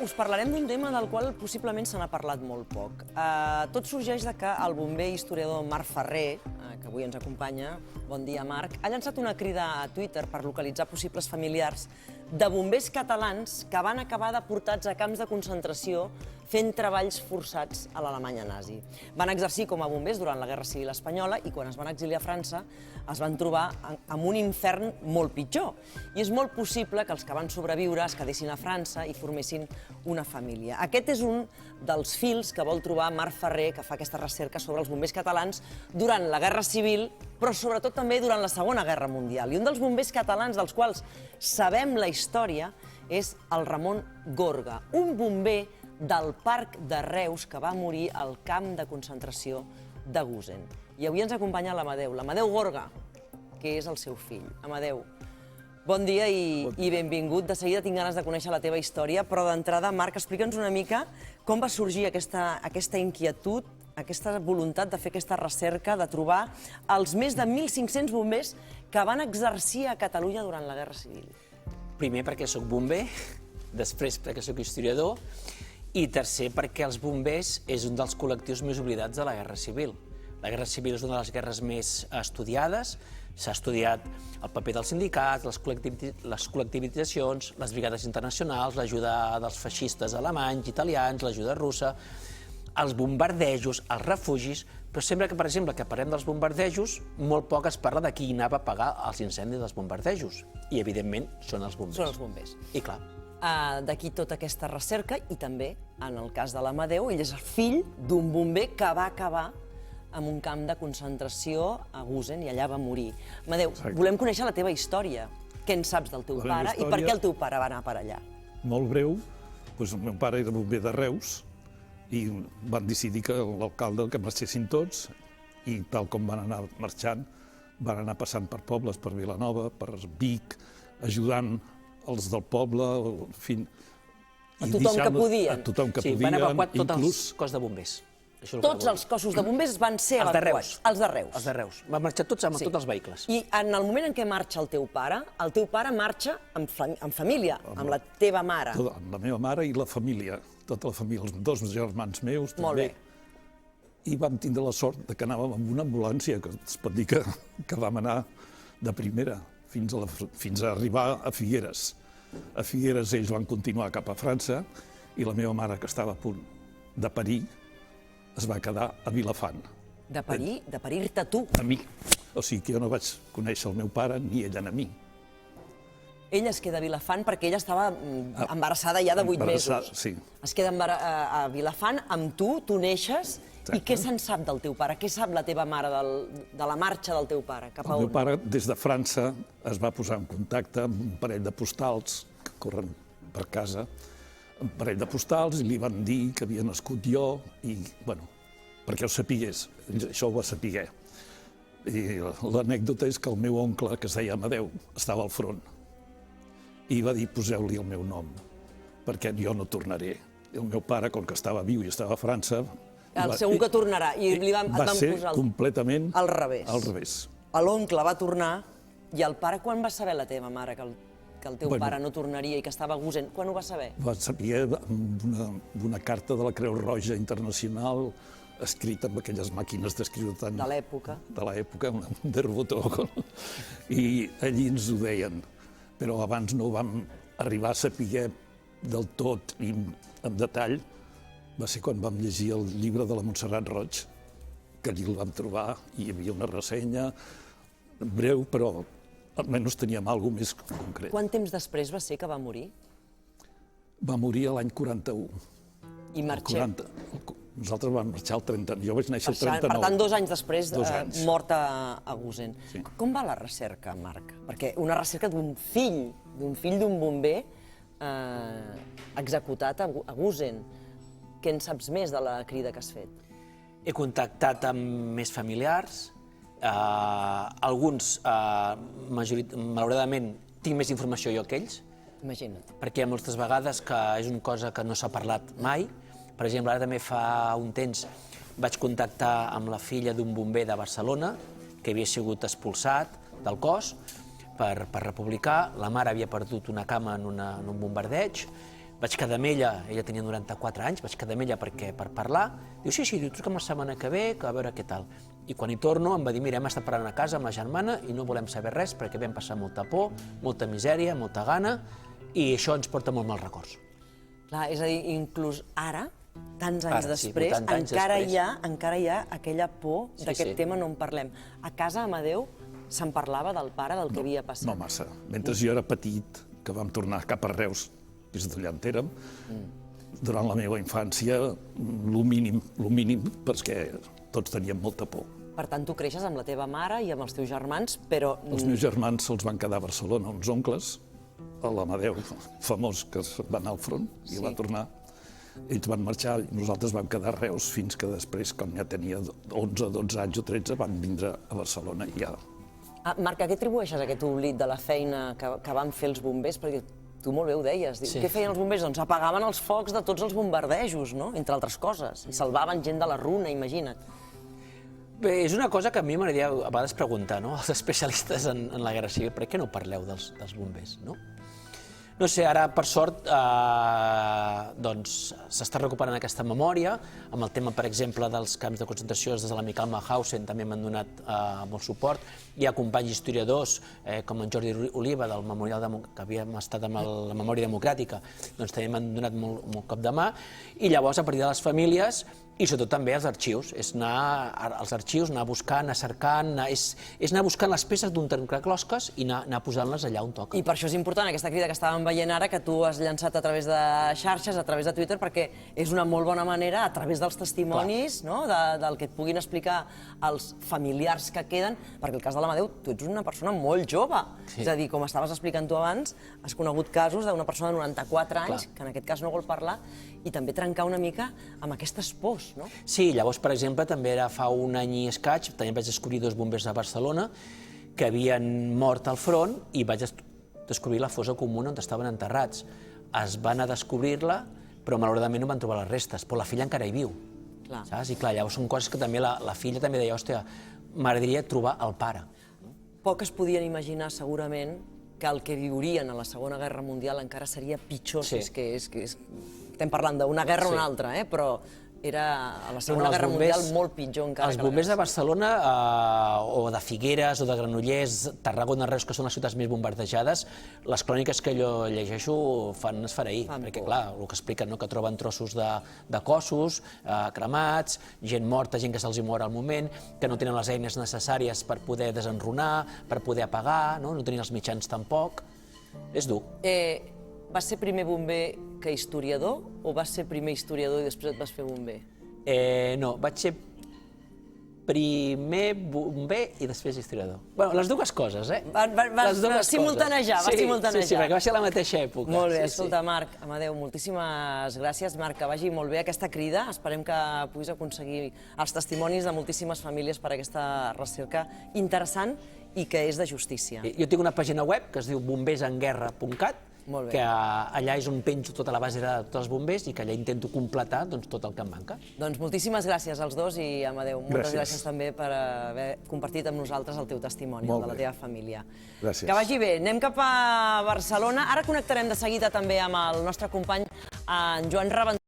us parlarem d'un tema del qual possiblement se n'ha parlat molt poc. Tot sorgeix de que el bomber i historiador Marc Ferrer, que avui ens acompanya, bon dia Marc, ha llançat una crida a Twitter per localitzar possibles familiars de bombers catalans que van acabar deportats a camps de concentració fent treballs forçats a l'Alemanya nazi. Van exercir com a bombers durant la Guerra Civil Espanyola i quan es van exiliar a França es van trobar amb un infern molt pitjor. I és molt possible que els que van sobreviure es quedessin a França i formessin una família. Aquest és un dels fils que vol trobar Marc Ferrer, que fa aquesta recerca sobre els bombers catalans durant la Guerra Civil, però sobretot també durant la Segona Guerra Mundial. I un dels bombers catalans dels quals sabem la història és el Ramon Gorga, un bomber del Parc de Reus que va morir al camp de concentració de Gusen. I avui ens acompanya l'Amadeu Gorga, que és el seu fill. Amadeu, bon dia i benvingut. De seguida tinc ganes de conèixer la teva història, però d'entrada, Marc, explica'ns una mica com va sorgir aquesta inquietud, aquesta voluntat de fer aquesta recerca, de trobar els més de 1.500 bombers que van exercir a Catalunya durant la Guerra Civil. Primer perquè sóc bomber, després perquè sóc historiador, i tercer perquè els bombers és un dels col·lectius més oblidats de la Guerra Civil. La Guerra Civil és una de les guerres més estudiades, s'ha estudiat el paper dels sindicats, les col·lectivitzacions, les brigades internacionals, l'ajuda dels feixistes alemanys, italians, l'ajuda russa, els bombardejos, els refugis, però sembla que, per exemple, que parlem dels bombardejos, molt poc es parla de qui anava a pagar els incendis dels bombardejos. I, evidentment, són els bombers. Són els bombers. I clar. D'aquí tota aquesta recerca, i també, en el cas de l'Amadeu, ell és el fill d'un bomber que va acabar en un camp de concentració a Gusen i allà va morir. Amadeu, volem conèixer la teva història. Què en saps del teu pare i per què el teu pare va anar per allà? Molt breu, el meu pare era bomber de Reus i van decidir que l'alcalde que marxessin tots i tal com van anar marxant, van anar passant per pobles, per Vilanova, per Vic, ajudant els del poble, a tothom que podien. A tothom que podien. Van evacuar tot el cos de bombers. Tots els cossos de bombers van ser evacuats. Els de Reus. Els de Reus. Van marxar tots amb tots els vehicles. I en el moment en què marxa el teu pare marxa en família, amb la teva mare. Amb la meva mare i la família, tota la família, els dos germans meus també. Molt bé. I vam tindre la sort que anàvem amb una ambulància, que es pot dir que vam anar de primera, fins a arribar a Figueres. A Figueres ells van continuar cap a França i la meva mare, que estava a punt de parir, es va quedar a Vilafant. De parir? De parir-te tu? A mi. O sigui que jo no vaig conèixer el meu pare ni ell a mi. Ella es queda a Vilafant perquè ella estava embarassada ja de 8 mesos. Sí. Es queda a Vilafant amb tu, tu neixes. I què se'n sap del teu pare? Què sap la teva mare de la marxa del teu pare? Cap a on? El meu pare, des de França, es va posar en contacte amb un parell de postals que corren per casa, un parell de postals, i li van dir que havia nascut jo, i, bueno, perquè ho sapigués, això ho va saber. I l'anècdota és que el meu oncle, que es deia Amadeu, estava al front, i va dir, poseu-li el meu nom, perquè jo no tornaré. I el meu pare, com que estava viu i estava a França, segur que tornarà, i et van va ser posar completament al revés. Al revés. L'oncle va tornar, i el pare, quan va saber la teva mare que el teu pare no tornaria i que estava a Gusen? Quan ho va saber? Va saber amb una carta de la Creu Roja Internacional escrita amb aquelles màquines d'escriure tan... De l'època. De l'època, un derbotó. I allí ens ho deien. Però abans no ho vam arribar a saber del tot i en detall. Va ser quan vam llegir el llibre de la Montserrat Roig, que allí el vam trobar i hi havia una ressenya breu, però almenys teníem alguna cosa més concret. Quant temps després va ser que va morir? Va morir l'any 41. I marxem? Nosaltres vam marxar el 39. Jo vaig néixer el 39. Per tant, 2 anys després, mort a Gusen. Sí. Com va la recerca, Marc? Perquè una recerca d'un fill d'un bomber executat a Gusen. Què en saps més de la crida que has fet? He contactat amb més familiars. Alguns, malauradament, tinc més informació jo que ells. Imagina't. Perquè hi ha moltes vegades que és una cosa que no s'ha parlat mai. Per exemple, ara també fa un temps vaig contactar amb la filla d'un bomber de Barcelona que havia sigut expulsat del cos per republicà. La mare havia perdut una cama en un bombardeig. Vaig quedar amb ella, ella tenia 94 anys, vaig quedar amb ella per parlar. Diu, sí, truca'm la setmana que ve, que a veure què tal. I quan hi torno em va dir, mira, hem estat parlant a casa amb la germana i no volem saber res perquè vam passar molta por, molta misèria, molta gana, i això ens porta molt mals records. Clar, és a dir, inclús ara, tants anys Ara, sí, després, 80 anys encara hi ha aquella por d'aquest tema, no en parlem. A casa, Amadeu, se'n parlava del pare, del que havia passat? No massa. Mentre jo era petit, que vam tornar cap a Reus, pis d'allà on érem, durant la meva infància, lo mínim, perquè tots teníem molta por. Per tant, tu creixes amb la teva mare i amb els teus germans, però... Els meus germans se'ls van quedar a Barcelona, uns oncles, l'Amadeu, famós, que va anar al front i va tornar. Ells van marxar i nosaltres vam quedar a Reus fins que després, quan ja tenia 11, 12 anys o 13, van vindre a Barcelona i ja... Marc, a què atribueixes aquest oblit de la feina que van fer els bombers? Perquè tu molt bé ho deies. Què feien els bombers? Doncs apagaven els focs de tots els bombardejos, no? Entre altres coses. I salvaven gent de la runa, imagina't. Bé, és una cosa que a mi m'agradaria a vegades preguntar, no? Els especialistes en la guerra civil, per què no parleu dels bombers, no? No sé, ara, per sort, doncs, s'està recuperant aquesta memòria, amb el tema, per exemple, dels camps de concentració des de l'amical Mauthausen, també m'han donat molt suport. Hi ha companys historiadors, com en Jordi Oliva, del Memorial que havíem estat amb la Memòria Democràtica, doncs també m'han donat molt cop de mà. I llavors, a partir de les famílies, i sobretot també als arxius, és anar als arxius, anar buscant, anar cercant, és anar buscant les peces d'un trencaclosques i anar posant-les allà on toca. I per això és important aquesta crida que estàvem veient ara, que tu has llançat a través de xarxes, a través de Twitter, perquè és una molt bona manera, a través dels testimonis, del que et puguin explicar els familiars que queden, perquè el cas de l'Amadeu, tu ets una persona molt jove. És a dir, com estaves explicant tu abans, has conegut casos d'una persona de 94 anys, que en aquest cas no vol parlar, i també trencar una mica amb aquestes pors, no? Sí, llavors, per exemple, també era fa un any i escaig, també vaig descobrir 2 bombers de Barcelona que havien mort al front i vaig descobrir la fossa comuna on estaven enterrats. Es van anar a descobrir-la, però malauradament no van trobar les restes, però la filla encara hi viu. Saps? I clar, llavors són coses que també la filla també deia, hòstia, m'agradaria trobar el pare. Poc es podien imaginar, segurament, que el que viurien a la Segona Guerra Mundial encara seria pitjor, si és que estem parlant d'una guerra o una altra, però era a la Segona Guerra Mundial molt pitjor encara. Els bombers de Barcelona, o de Figueres, o de Granollers, Tarragona, Reus, que són les ciutats més bombardejades, les cròniques que jo llegeixo fan esfereir, perquè clar, el que expliquen, que troben trossos de cossos, cremats, gent morta, gent que se'ls mor al moment, que no tenen les eines necessàries per poder desenrunar, per poder apagar, no tenien els mitjans tampoc. És dur. Vas ser primer bomber que historiador o vas ser primer historiador i després et vas fer bomber? No, vaig ser primer bomber i després historiador. Bueno, les dues coses, Vas simultanejar, vas simultanejar. Sí, perquè va ser a la mateixa època. Molt bé, escolta, Marc, Amadeu, moltíssimes gràcies. Marc, que vagi molt bé aquesta crida. Esperem que puguis aconseguir els testimonis de moltíssimes famílies per aquesta recerca interessant i que és de justícia. Jo tinc una pàgina web que es diu bombersenguerra.cat, que allà és on penjo tota la base de tots els bombers i que allà intento completar tot el que em manca. Doncs moltíssimes gràcies als dos i, Amadeu, moltes gràcies també per haver compartit amb nosaltres el teu testimoni, el de la teva família. Gràcies. Que vagi bé. Anem cap a Barcelona. Ara connectarem de seguida també amb el nostre company, en Joan Raventós.